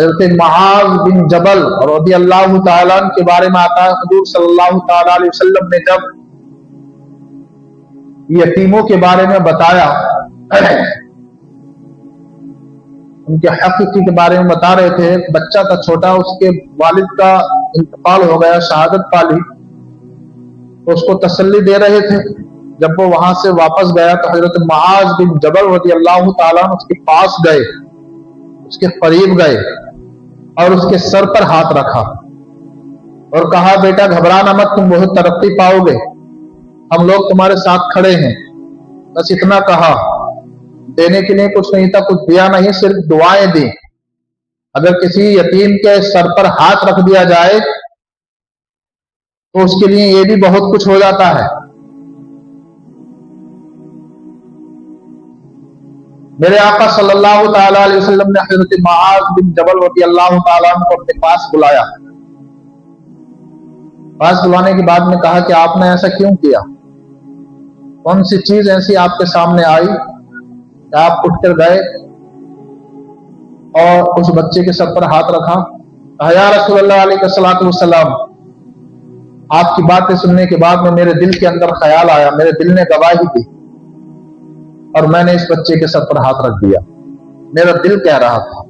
حضرت معاذ بن جبل رضی اللہ تعالیٰ عنہ کے بارے میں آتا ہے، حضور صلی اللہ تعالیٰ علیہ وسلم نے جب یتیموں کے بارے میں بتایا، ان کے حق کے بارے میں بتا رہے تھے، بچہ تھا چھوٹا، اس کے والد کا انتقال ہو گیا، شہادت پا لی، تو اس کو تسلی دے رہے تھے۔ جب وہ وہاں سے واپس گیا تو حضرت معاذ بن جبل رضی اللہ تعالیٰ عنہ اس کے پاس گئے، اس کے قریب گئے اور اس کے سر پر ہاتھ رکھا اور کہا، بیٹا گھبرانا مت، تم بہت ترقی پاؤ گے، ہم لوگ تمہارے ساتھ کھڑے ہیں۔ بس اتنا کہا، دینے کے لیے کچھ نہیں تھا، کچھ دیا نہیں، صرف دعائیں دی۔ اگر کسی یتیم کے سر پر ہاتھ رکھ دیا جائے تو اس کے لیے یہ بھی بہت کچھ ہو جاتا ہے۔ میرے آقا صلی اللہ تعالیٰ علیہ وسلم نے حضرت معاذ بن جبل رضی اللہ تعالیٰ عنہ کو اپنے پاس بلایا۔ پاس بلانے کے بعد میں کہا کہ آپ نے ایسا کیوں کیا؟ کون سی چیز ایسی آپ کے سامنے آئی کہ آپ اٹھ کر گئے اور اس بچے کے سر پر ہاتھ رکھا؟ کہا، یا رسول اللہ علیہ الصلوۃ والسلام، آپ کی باتیں سننے کے بعد میں میرے دل کے اندر خیال آیا، میرے دل نے گواہی دی اور میں نے اس بچے کے سر پر ہاتھ رکھ دیا، میرا دل کہہ رہا تھا۔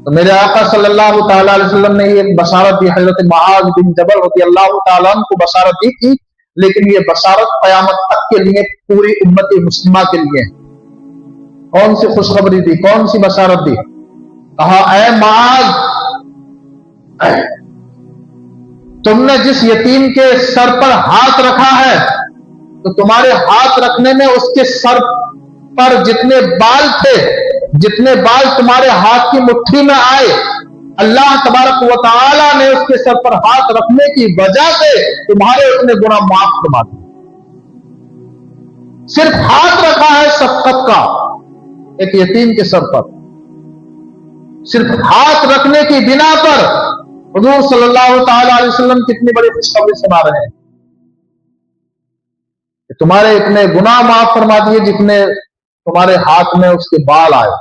تو میرے آقا صلی اللہ تعالیٰ علیہ وسلم نے یہ بشارت دی، حضرت معاذ بن جبل رضی اللہ تعالیٰ عنہ کو بشارت دی تھی، لیکن یہ بشارت قیامت تک کے لیے، پوری امت مسلمہ کے لیے۔ کون سی خوشخبری دی، کون سی بشارت دی؟ کہا، اے معاذ، تم نے جس یتیم کے سر پر ہاتھ رکھا ہے تو تمہارے ہاتھ رکھنے میں اس کے سر پر جتنے بال تھے، جتنے بال تمہارے ہاتھ کی مٹھی میں آئے، اللہ تبارک و تعالی نے اس کے سر پر ہاتھ رکھنے کی وجہ سے تمہارے اتنے گناہ معاف فرما دیے۔ صرف ہاتھ رکھا ہے شفقت کا ایک یتیم کے سر پر، صرف ہاتھ رکھنے کی بنا پر حضور صلی اللہ تعالی علیہ وسلم کتنی بڑی خوشخبری سنا رہے ہیں کہ تمہارے اتنے گناہ معاف فرما دیے جتنے تمہارے ہاتھ میں اس کے بال آئے۔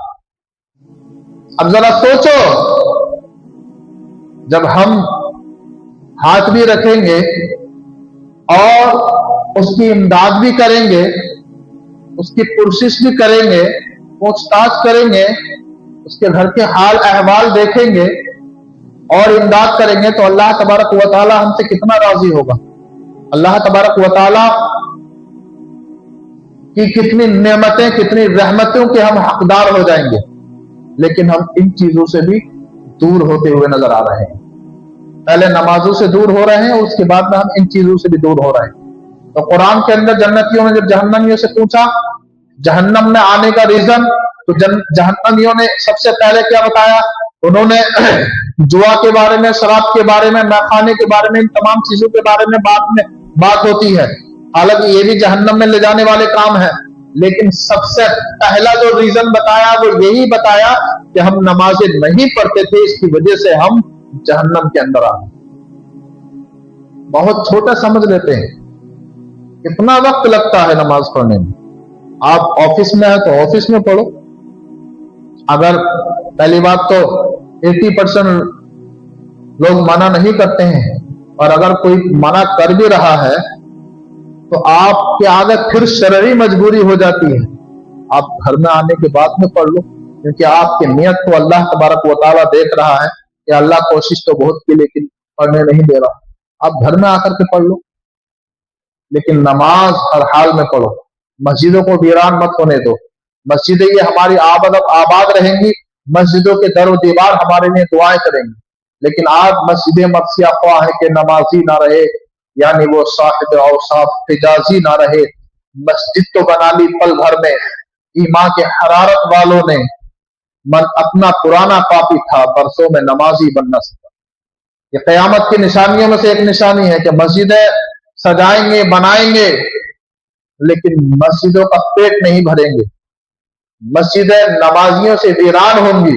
اب ذرا سوچو، جب ہم ہاتھ بھی رکھیں گے اور اس کی امداد بھی کریں گے، اس کی پرسش بھی کریں گے، پوچھ تاچھ کریں گے، اس کے گھر کے حال احوال دیکھیں گے اور امداد کریں گے، تو اللہ تبارک و تعالی ہم سے کتنا راضی ہوگا۔ اللہ تبارک و تعالی کی کتنی نعمتیں، کتنی رحمتوں کے ہم حقدار ہو جائیں گے، لیکن ہم ان چیزوں سے بھی دور ہوتے ہوئے نظر آ رہے ہیں۔ پہلے نمازوں سے دور ہو رہے ہیں، اس کے بعد میں ہم ان چیزوں سے بھی دور ہو رہے ہیں۔ تو قرآن کے اندر جنتیوں نے جب جہنمیوں سے پوچھا جہنم میں آنے کا ریزن، تو جہنمیوں نے سب سے پہلے کیا بتایا؟ انہوں نے جوا کے بارے میں، شراب کے بارے میں، میخانے کے بارے میں، ان تمام چیزوں کے بارے میں بات ہوتی ہے، حالانکہ یہ بھی جہنم میں لے جانے والے کام ہیں، لیکن سب سے پہلا جو ریزن بتایا وہ یہی بتایا کہ ہم نمازیں نہیں پڑھتے تھے، اس کی وجہ سے ہم جہنم کے اندر آ گئے۔ بہت چھوٹا سمجھ لیتے ہیں، کتنا وقت لگتا ہے نماز پڑھنے میں۔ آپ آفس میں ہیں تو آفس میں پڑھو، اگر پہلی بات تو 80% لوگ منع نہیں کرتے ہیں، اور اگر کوئی منع کر بھی رہا ہے تو آپ کے آگے پھر شرعی مجبوری ہو جاتی ہے، آپ گھر میں آنے کے بعد میں پڑھ لو، کیونکہ آپ کی نیت کو اللہ تبارک و تعالیٰ دیکھ رہا ہے کہ اللہ کوشش تو بہت کی لیکن پڑھنے نہیں دے رہا، آپ گھر میں آ کر کے پڑھ لو، لیکن نماز ہر حال میں پڑھو۔ مسجدوں کو ویران مت ہونے دو، مسجدیں یہ ہماری آباد رہیں گی، مسجدوں کے در و دیوار ہمارے لیے دعائیں کریں گی، لیکن آج مسجدیں مرثیہ خواہ ہے کہ نمازی نہ رہے، یعنی وہ صاحب اوصاف حجازی نہ رہے۔ مسجد تو بنا لی پل بھر میں، ایمان کے حرارت والوں نے، من اپنا پرانا پاپی تھا، برسوں میں نمازی بن نہ سکا۔ یہ قیامت کی نشانیوں میں سے ایک نشانی ہے کہ مسجدیں سجائیں گے، بنائیں گے، لیکن مسجدوں کا پیٹ نہیں بھریں گے، مسجدیں نمازیوں سے ویران ہوں گی،